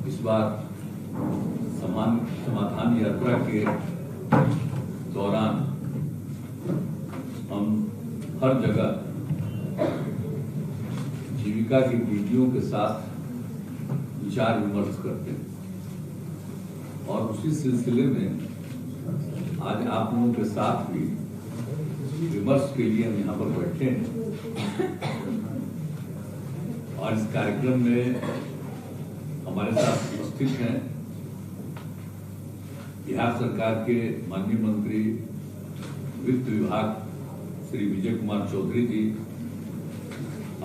इस बार समाधान यात्रा के दौरान हम हर जगह जीविका की दीदियों के साथ विचार विमर्श करते हैं और उसी सिलसिले में आज आप लोगों के साथ भी विमर्श के लिए हम यहाँ पर बैठे हैं। और इस कार्यक्रम में हमारे साथ उपस्थित हैं बिहार सरकार के माननीय मंत्री वित्त विभाग श्री विजय कुमार चौधरी जी,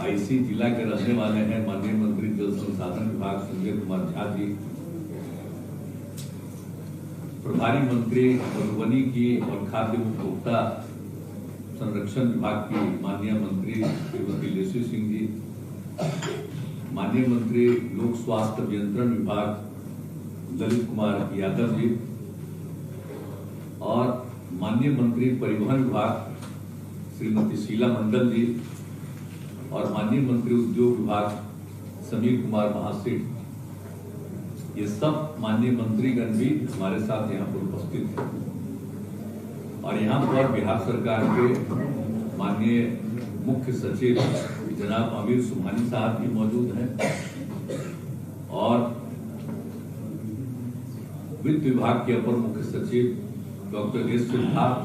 आईसी जिला के रहने वाले हैं माननीय मंत्री जल संसाधन विभाग संजय कुमार झा जी, प्रभारी मंत्री मधुबनी की और खाद्य उपभोक्ता संरक्षण विभाग की माननीय मंत्री श्रीमती लेसी सिंह जी, माननीय मंत्री लोक स्वास्थ्य अभियंत्रण विभाग ललित कुमार यादव जी और माननीय मंत्री परिवहन विभाग श्रीमती शीला मंडल जी और माननीय मंत्री उद्योग विभाग समीर कुमार महासेठ, ये सब माननीय मंत्रीगण भी हमारे साथ यहाँ पर उपस्थित हैं। और यहाँ पर बिहार सरकार के माननीय मुख्य सचिव जनाब अमीर सुभानी साहब भी मौजूद हैं और वित्त विभाग के अपर मुख्य सचिव डॉक्टर एस सिद्धार्थ,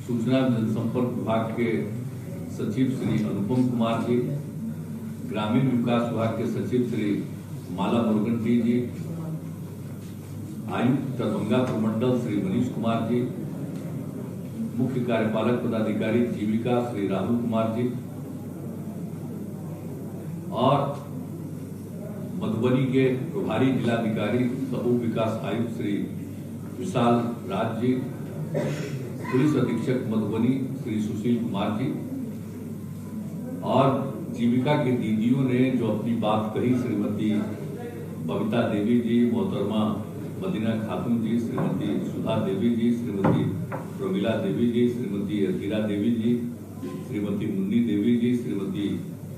सूचना जनसंपर्क विभाग के सचिव श्री अनुपम कुमार जी, ग्रामीण विकास विभाग के सचिव श्री माला मुरुगन जी, आयुक्त दरभंगा प्रमंडल श्री मनीष कुमार जी, मुख्य कार्यपालक पदाधिकारी जीविका श्री राहुल कुमार जी और मधुबनी के प्रभारी जिलाधिकारी सह विकास आयुक्त श्री विशाल राज जी, पुलिस अधीक्षक मधुबनी श्री सुशील कुमार जी और जीविका की दीदियों ने जो अपनी बात कही, श्रीमती बबीता देवी जी, मोहतरमा मदीना खातून जी, श्रीमती सुधा देवी जी, श्रीमती प्रमिला देवी जी, श्रीमती अकीरा देवी जी, श्रीमती मुन्नी देवी जी, श्रीमती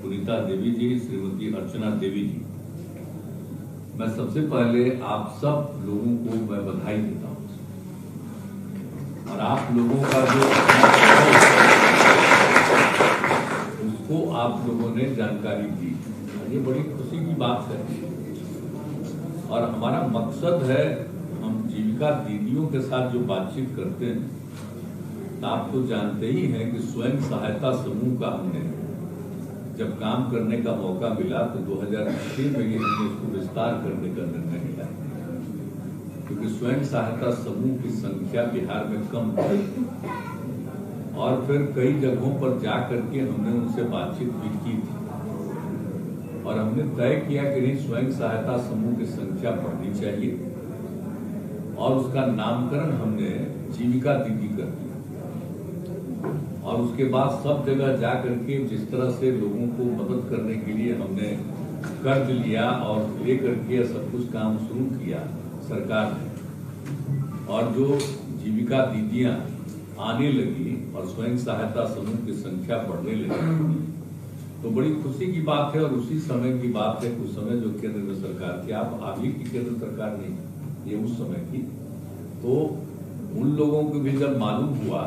पुनीता देवी जी, श्रीमती अर्चना देवी जी, मैं सबसे पहले आप सब लोगों को मैं बधाई देता हूँ और आप लोगों का जो उसको आप लोगों ने जानकारी दी, ये बड़ी खुशी की बात है। और हमारा मकसद है, हम जीविका दीदियों के साथ जो बातचीत करते हैं, आप तो जानते ही हैं कि स्वयं सहायता समूह का हमने जब काम करने का मौका मिला तो 2006 में ही हमने इसको विस्तार करने का निर्णय लिया, क्योंकि स्वयं सहायता समूह की संख्या बिहार में कम थी और फिर कई जगहों पर जा करके हमने उनसे बातचीत भी की थी और हमने तय किया कि नहीं, स्वयं सहायता समूह की संख्या बढ़नी चाहिए और उसका नामकरण हमने जीविका दीदी कर दिया। और उसके बाद सब जगह जा करके जिस तरह से लोगों को मदद करने के लिए हमने कर्ज लिया और लेकर के सब कुछ काम शुरू किया सरकार ने, और जो जीविका दीदियां आने लगी और स्वयं सहायता समूह की संख्या बढ़ने लगी, तो बड़ी खुशी की बात है। और उसी समय की बात है, उस समय जो केंद्र में सरकार थी, आप अभी की केंद्र सरकार नहीं, ये उस समय की, तो उन लोगों को भी जब मालूम हुआ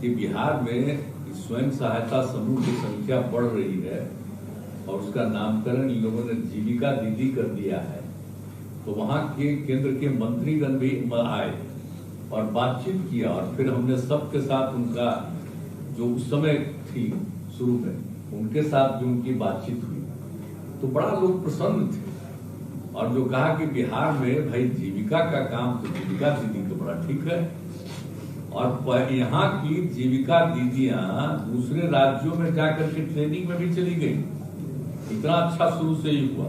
कि बिहार में स्वयं सहायता समूह की संख्या बढ़ रही है और उसका नामकरण इन लोगों ने जीविका दीदी कर दिया है, तो वहां के केंद्र के मंत्रीगण भी आए और बातचीत किया और फिर हमने सबके साथ उनका जो उस समय थी शुरू में उनके साथ जो उनकी बातचीत हुई तो बड़ा लोग प्रसन्न थे और जो कहा कि बिहार में भाई जीविका का काम तो जीविका दीदी तो बड़ा ठीक है और यहाँ की जीविका दीदियां दूसरे राज्यों में जाकर के ट्रेनिंग में भी चली गई। इतना अच्छा शुरू से ही हुआ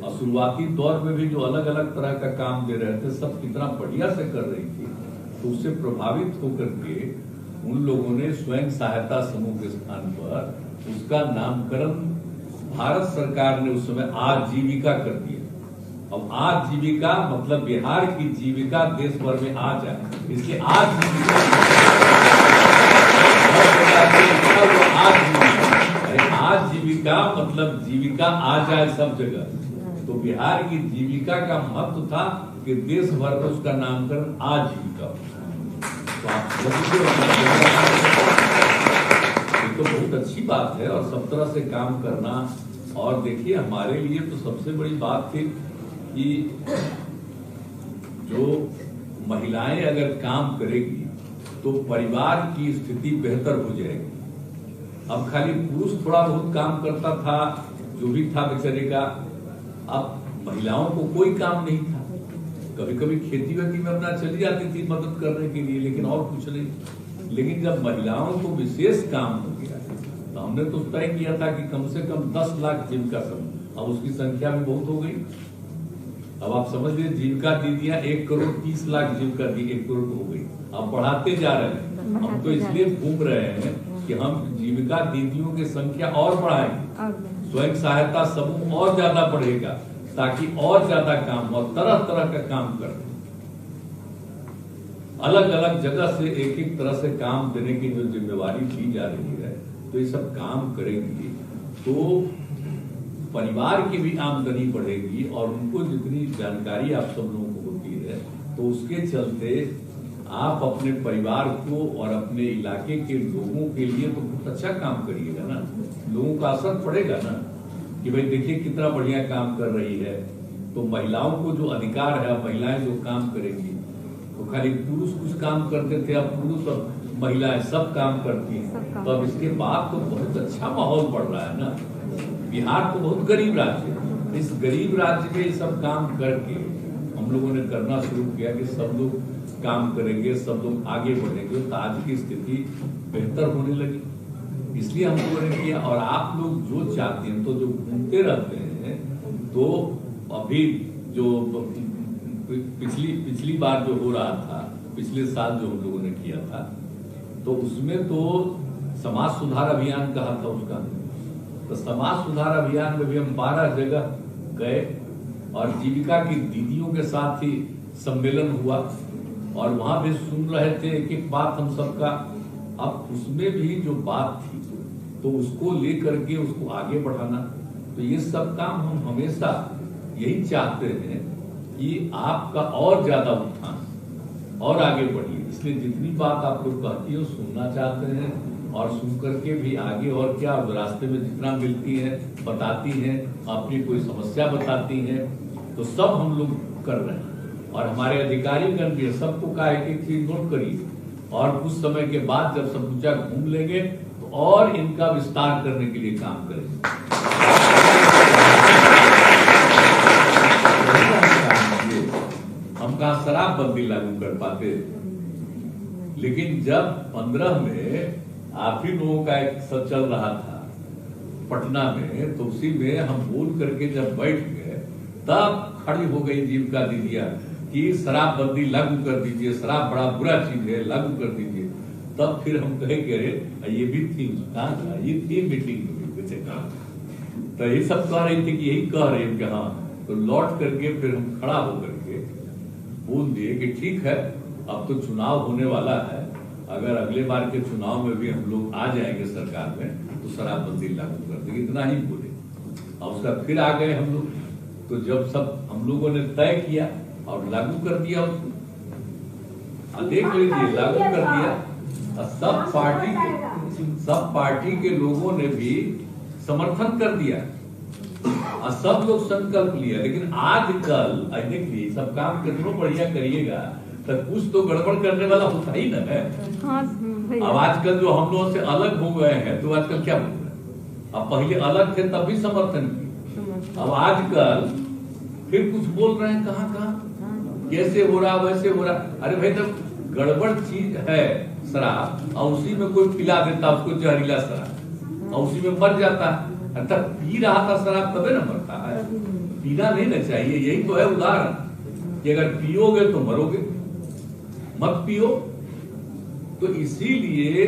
और शुरुआती दौर में भी जो अलग अलग तरह का काम दे रहे थे सब कितना बढ़िया से कर रही थी, तो उससे प्रभावित होकर के उन लोगों ने स्वयं सहायता समूह के स्थान पर उसका नामकरण भारत सरकार ने उस समय आजीविका कर दिया। अब आजीविका मतलब बिहार की जीविका देश भर में आ जाए, इसलिए आजीविका आजीविका मतलब जीविका आ जाए सब जगह। तो बिहार की जीविका का महत्व था कि देश भर में उसका नामकरण आजीविका। तो आप तो बहुत अच्छी बात है, और सब तरह से काम करना। और देखिए हमारे लिए तो सबसे बड़ी बात थी कि जो महिलाएं अगर काम करेगी तो परिवार की स्थिति बेहतर हो जाएगी। अब खाली पुरुष थोड़ा बहुत काम करता था, जो भी था बेचारे का, अब महिलाओं को कोई काम नहीं था। कभी कभी खेती वेती में अपना चली जाती थी मदद करने के लिए, लेकिन और कुछ नहीं। लेकिन जब महिलाओं को विशेष काम हो गया तो हमने तो तय किया था कि कम से कम 10 लाख जीविका समूह, अब उसकी संख्या भी बहुत हो गई। अब आप समझ लीजिए जीविका दीदियां 1 करोड़ 30 लाख जीविका दी 1 करोड़ हो गई। अब बढ़ाते जा रहे हैं। हम तो इसलिए घूम रहे हैं कि हम जीविका दीदियों की संख्या और बढ़ाएंगे, स्वयं सहायता समूह और ज्यादा बढ़ेगा, ताकि और ज्यादा काम और तरह तरह का काम करें। अलग अलग जगह से एक एक तरह से काम देने की जो जिम्मेवारी दी जा रही है, तो ये सब काम करेंगी तो परिवार की भी आमदनी बढ़ेगी, और उनको जितनी जानकारी आप सब लोगों को होती है तो उसके चलते आप अपने परिवार को और अपने इलाके के लोगों के लिए तो बहुत अच्छा काम करिएगा ना। लोगों का असर पड़ेगा ना कि भाई देखिए कितना बढ़िया काम कर रही है। तो महिलाओं को जो अधिकार है, महिलाएं जो काम करेंगी, तो खाली पुरुष कुछ काम करते थे, अब पुरुष और महिलाएं सब काम करती हैं। तो अब इसके बाद तो बहुत अच्छा माहौल बढ़ रहा है ना। बिहार तो बहुत गरीब राज्य है, इस गरीब राज्य में ये सब काम करके हम लोगों ने करना शुरू किया कि सब लोग काम करेंगे, सब लोग आगे बढ़ेंगे, तो आज की स्थिति बेहतर होने लगी। इसलिए हम लोगों ने किया। और आप लोग जो चाहते हैं, तो जो घूमते रहते हैं, तो अभी जो पिछली बार जो हो रहा था, पिछले साल जो हम लोगों ने किया था, तो उसमें तो समाज सुधार अभियान कहा था उसका। तो समाज सुधार अभियान में भी हम 12 जगह गए और जीविका की दीदियों के साथ ही सम्मेलन हुआ, और वहां भी सुन रहे थे एक एक बात हम सबका। अब उसमें भी जो बात थी तो उसको लेकर के उसको आगे बढ़ाना। तो ये सब काम हम हमेशा यही चाहते हैं कि आपका और ज्यादा उत्थान और आगे बढ़िए। इसलिए जितनी बात आप लोग कहती हो सुनना चाहते हैं, और सुन करके भी आगे और क्या रास्ते में जितना मिलती है बताती हैं, अपनी कोई समस्या बताती हैं, तो सब हम लोग कर रहे हैं। और हमारे अधिकारीगण भी सबको कहा एक चीज नोट करिए, और कुछ समय के बाद जब सब पूछा घूम लेंगे तो और इनका विस्तार करने के लिए काम करेंगे। हम कहा शराबबंदी लागू कर पाते, लेकिन जब 15 में आप ही लोगों का एक सब चल रहा था पटना में, तो उसी में हम बोल करके जब बैठ गए, तब खड़ी हो गई जीविका दीदियां कि शराबबंदी लागू कर दीजिए, शराब बड़ा बुरा चीज है, लागू कर दीजिए। तब फिर हम कहे कि अरे ये भी थी, ये थी मीटिंग में, तो ये सब कह रही थी कि यही कह रहे हैं कि हाँ। तो लौट करके फिर हम खड़ा होकर के बोल दिए कि ठीक है, अब तो चुनाव होने वाला है, अगर अगले बार के चुनाव में भी हम लोग आ जाएंगे सरकार में तो शराबबंदी लागू कर देंगे, इतना ही बोले। और उसका फिर आ गए हम लोग। तो जब सब हम लोगों ने तय किया और लागू कर दिया उसको, देख लीजिए लागू कर दिया। सब पार्टी के लोगों ने भी समर्थन कर दिया और सब लोग संकल्प लिया। लेकिन आजकल देखिए सब काम कितना बढ़िया करिएगा तो कुछ तो गड़बड़ करने वाला होता ही ना है। अब आजकल जो हम लोगों से अलग हो गए हैं, तो आजकल क्या बोल रहे हैं? अब पहले अलग थे तब भी समर्थन किया, अब आजकल फिर कुछ बोल रहे हैं, कहाँ कैसे हो रहा वैसे हो रहा। अरे भाई जब गड़बड़ चीज है शराब, और उसी में कोई पिला देता उसको जहरीला शराब, और उसी में मर जाता है। अर्थात पी रहा था शराब तबे न मरता है, पीना नहीं ना चाहिए। यही तो है उदाहरण कि अगर पियोगे तो मरोगे, मत पियो। तो इसीलिए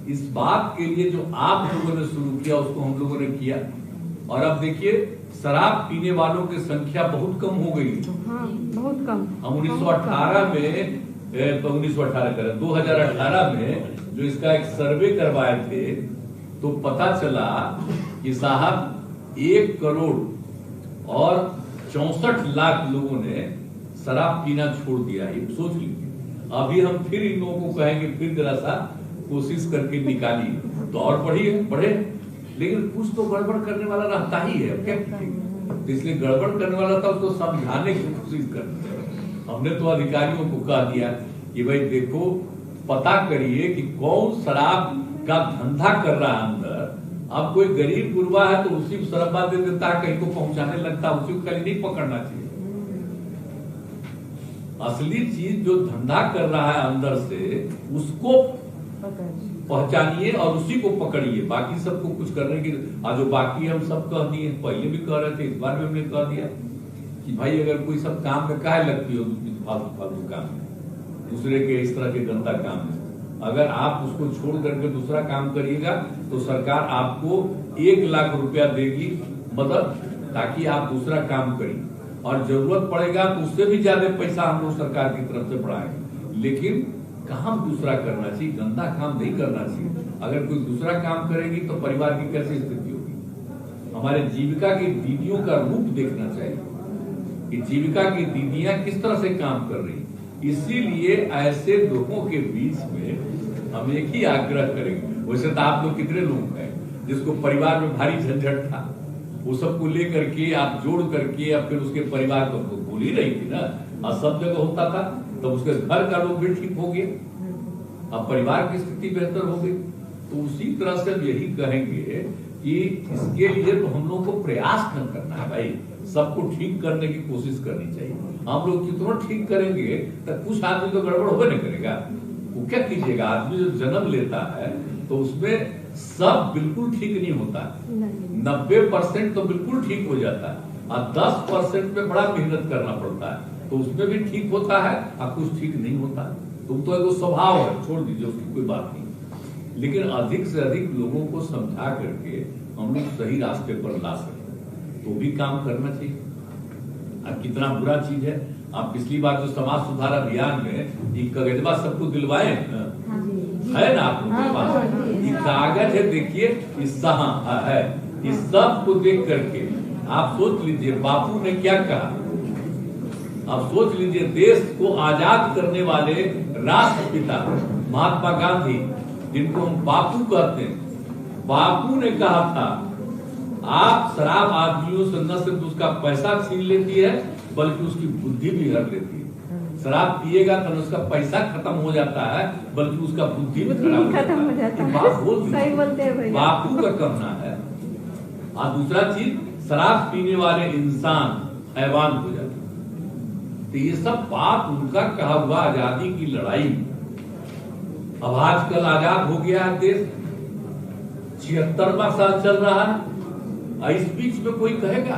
इस बात के लिए जो आप लोगों ने शुरू किया उसको हम लोगों ने किया, और अब देखिए शराब पीने वालों की संख्या बहुत कम हो गई। हाँ, बहुत कम। हम 1918 में जो इसका एक सर्वे करवाए थे, तो पता चला कि साहब 1 करोड़ और 64 लाख लोगों ने शराब पीना छोड़ दिया। ये सोच लीजिए। अभी हम फिर इन लोगों को कहेंगे फिर जरा सा कोशिश करके निकालिए तो और बढ़े, लेकिन कुछ तो गड़बड़ करने वाला रहता ही है, क्या कीजिएगा। तो इसलिए गड़बड़ करने वाला था उसको समझाने की कोशिश करते हैं। हमने तो अधिकारियों को कह दिया कि भाई देखो, पता करिए कि कौन शराब का धंधा कर रहा है अंदर। अब कोई गरीब गुरबा है तो उसी को शराबा दे देता है, कहीं को पहुंचाने लगता है, उसी को कहीं नहीं पकड़ना चाहिए। असली चीज जो धंधा कर रहा है अंदर से उसको पहचानिए और उसी को पकड़िए। बाकी सबको कुछ करने की जो बाकी हम सब कह दिए, पहले भी कह रहे थे, इस बार भी हमने कह दिया कि भाई अगर कोई सब काम में काहे लगती हो फालतू काम में, दूसरे के इस तरह के गंदा काम में, अगर आप उसको छोड़ करके दूसरा काम करिएगा तो सरकार आपको 1 लाख रुपया देगी मदद, ताकि आप दूसरा काम करिए। और जरूरत पड़ेगा तो उससे भी ज्यादा पैसा हम लोग सरकार की तरफ से बढ़ाएंगे। लेकिन काम दूसरा करना चाहिए, गंदा काम नहीं करना चाहिए। अगर कोई दूसरा काम करेगी तो परिवार की कैसी स्थिति होगी। हमारे जीविका की दीदियों का रूप देखना चाहिए कि जीविका की दीदियां किस तरह से काम कर रही। इसीलिए ऐसे लोगों के बीच में हम एक ही आग्रह करेंगे। वैसे तो आप लोग कितने लोग हैं जिसको परिवार में भारी झंझट था, वो सबको लेकर के आप जोड़ करके या फिर उसके परिवार को बोल ही रही थी ना, और सब जगह होता था, तो उसके घर का लोग भी ठीक हो गए, अब परिवार की स्थिति बेहतर हो गई। तो उसी तरह से यही कहेंगे कि इसके लिए तो हम लोग को प्रयास न करना है भाई, सबको ठीक करने की कोशिश करनी चाहिए। हम लोग कितना ठीक करेंगे तो कुछ आदमी तो गड़बड़ हो नहीं करेगा। वो क्या कीजिएगा, आदमी जो जन्म लेता है तो उसमें सब बिल्कुल ठीक नहीं होता है, 90% तो बिल्कुल ठीक हो जाता है और 10% में बड़ा मेहनत करना पड़ता है, तो उसमें भी ठीक होता है और कुछ ठीक नहीं होता। तुम तो एक स्वभाव है, छोड़ दीजिए, उसकी कोई बात नहीं। लेकिन अधिक से अधिक लोगों को समझा करके हम लोग सही रास्ते पर ला सकते, तो भी काम करना चाहिए। अब कितना बुरा चीज है, आप पिछली बार जो समाज सुधार अभियान में ये कागजबा सबको दिलवाए है ना आप लोग के पास, ये कागज है, देखिए इस है, इस सब को देख करके आप सोच लीजिए बापू ने क्या कहा। आप सोच लीजिए देश को आजाद करने वाले राष्ट्रपिता महात्मा गांधी, जिनको हम बापू कहते हैं, बापू ने कहा था आप शराब आदमियों से न सिर्फ उसका पैसा छीन लेती है बल्कि उसकी बुद्धि भी हर लेती है। शराब पिएगा तो उसका पैसा खत्म हो जाता है बल्कि उसका बुद्धि में खत्म हो जाता है। बात बोलते बापू का कहना है। और दूसरा चीज, शराब पीने वाले इंसान हैवान हो जाते हैं। तो ये सब बात उनका कहा हुआ आजादी की लड़ाई। अब आजकल आजाद हो गया है देश, 76वां साल चल रहा है, इस बीच में कोई कहेगा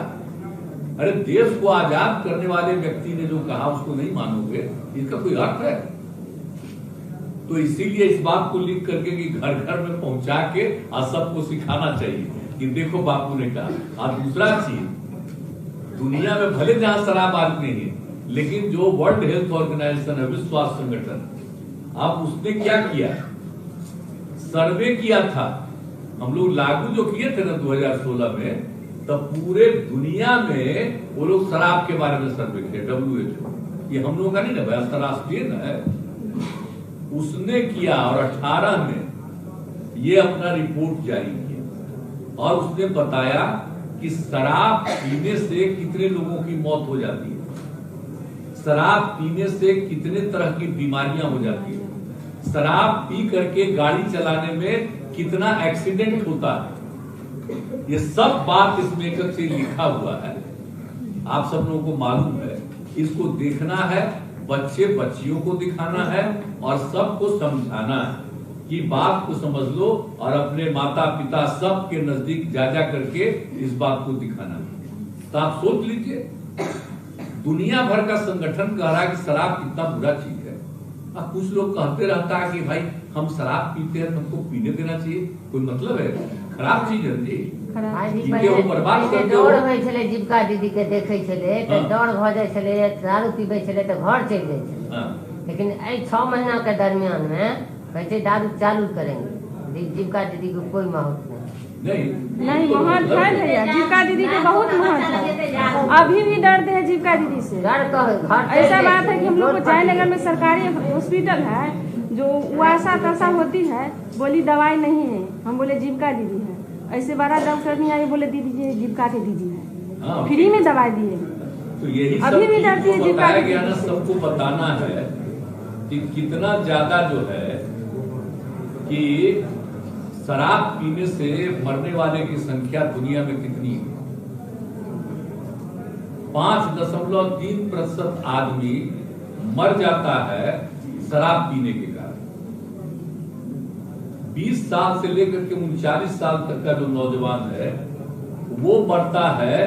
अरे देश को आजाद करने वाले व्यक्ति ने जो कहा उसको नहीं मानोगे, इसका कोई अर्थ है? तो इसीलिए इस बात को लिख करके कि घर घर में पहुंचा के और सबको सिखाना चाहिए कि देखो बापू ने कहा। और दूसरा चीज, दुनिया में भले जहां शराब आज नहीं है, लेकिन जो वर्ल्ड हेल्थ ऑर्गेनाइजेशन है, विश्व स्वास्थ्य संगठन, अब उसने क्या किया, सर्वे किया था। हम लोग लागू जो किए थे ना 2016 में, तब पूरे दुनिया में वो लोग शराब के बारे में सर्वे किए, WHO, ये हम लोगों का नहीं ना, अंतरराष्ट्रीय ना है, उसने किया। और 18 में ये अपना रिपोर्ट जारी किया और उसने बताया कि शराब पीने से कितने लोगों की मौत हो जाती है, शराब पीने से कितने तरह की बीमारियां हो जाती है, शराब पी करके गाड़ी चलाने में कितना एक्सीडेंट होता है। ये सब बात इस लेखक से लिखा हुआ है, आप सब लोगों को मालूम है। इसको देखना है, बच्चे बच्चियों को दिखाना है और सबको समझाना है कि बात को समझ लो और अपने माता पिता सब के नजदीक जा करके इस बात को दिखाना है। तो आप सोच लीजिए, दुनिया भर का संगठन कह रहा है कि शराब कितना बुरा चीज है। अब कुछ लोग कहते रहता है कि भाई हम शराब पीते हैं, हमको पीने देना चाहिए, कोई मतलब है? खराब चीज है जी, बर्बाद कर दो। दौड़ होइ छलै, जीविका दीदी के देखे छलै तो दौड़ भ जाय छलै, दारू पीबे छलै तो घर चलि जाय छलै। लेकिन 6 महीना के दरमियान में कहै छै दारू चालू करेंगे, जीविका दीदी को कोई महत्व नहीं। नहीं महत्व है भैया, जीविका दीदी के बहुत महत्व है। अभी भी डरते हैं जीविका दीदी से। ऐसा बात है कि हम लोग को जयनगर में सरकारी हॉस्पिटल है, जो उआसा तसा होती है, बोली दवाई नहीं है, हम बोले जीविका दीदी है। ऐसे बड़ा डॉक्टर नहीं आए, बोले दीदी जी जीविका के दीदी है, फ्री में दवाई दिए। तो यही अभी भी डरती है जीविका गया ना, सबको बताना है कि कितना ज्यादा जो है कि शराब पीने से मरने वाले की संख्या दुनिया में कितनी है। 5.3% आदमी मर जाता है शराब पीने के कारण। 20 साल से लेकर के 39 साल तक का जो नौजवान है वो मरता है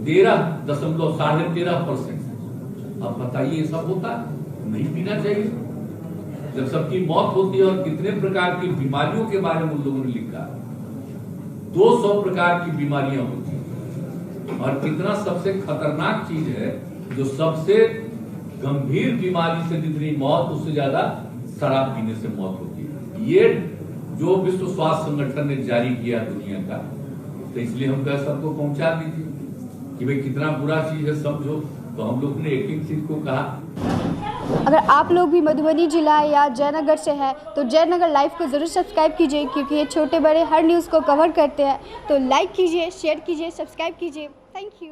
13.13%। अब बताइए ये सब होता है? नहीं पीना चाहिए। जब सबकी मौत होती है, और कितने प्रकार की बीमारियों के बारे में उन लोगों ने लिखा, 200 प्रकार की बीमारियां होती हैं, और कितना सबसे खतरनाक चीज है, जो सबसे गंभीर बीमारी से जितनी मौत, उससे ज्यादा शराब पीने से मौत होती है। ये जो विश्व स्वास्थ्य संगठन ने जारी किया दुनिया का, तो इसलिए हम कह सबको पहुंचा दीजिए कि भाई कितना बुरा चीज है, समझो। तो हम लोग ने एक चीज को कहा। अगर आप लोग भी मधुबनी जिला या जयनगर से हैं तो जयनगर लाइव को ज़रूर सब्सक्राइब कीजिए, क्योंकि ये छोटे बड़े हर न्यूज़ को कवर करते हैं। तो लाइक कीजिए, शेयर कीजिए, सब्सक्राइब कीजिए। Thank you.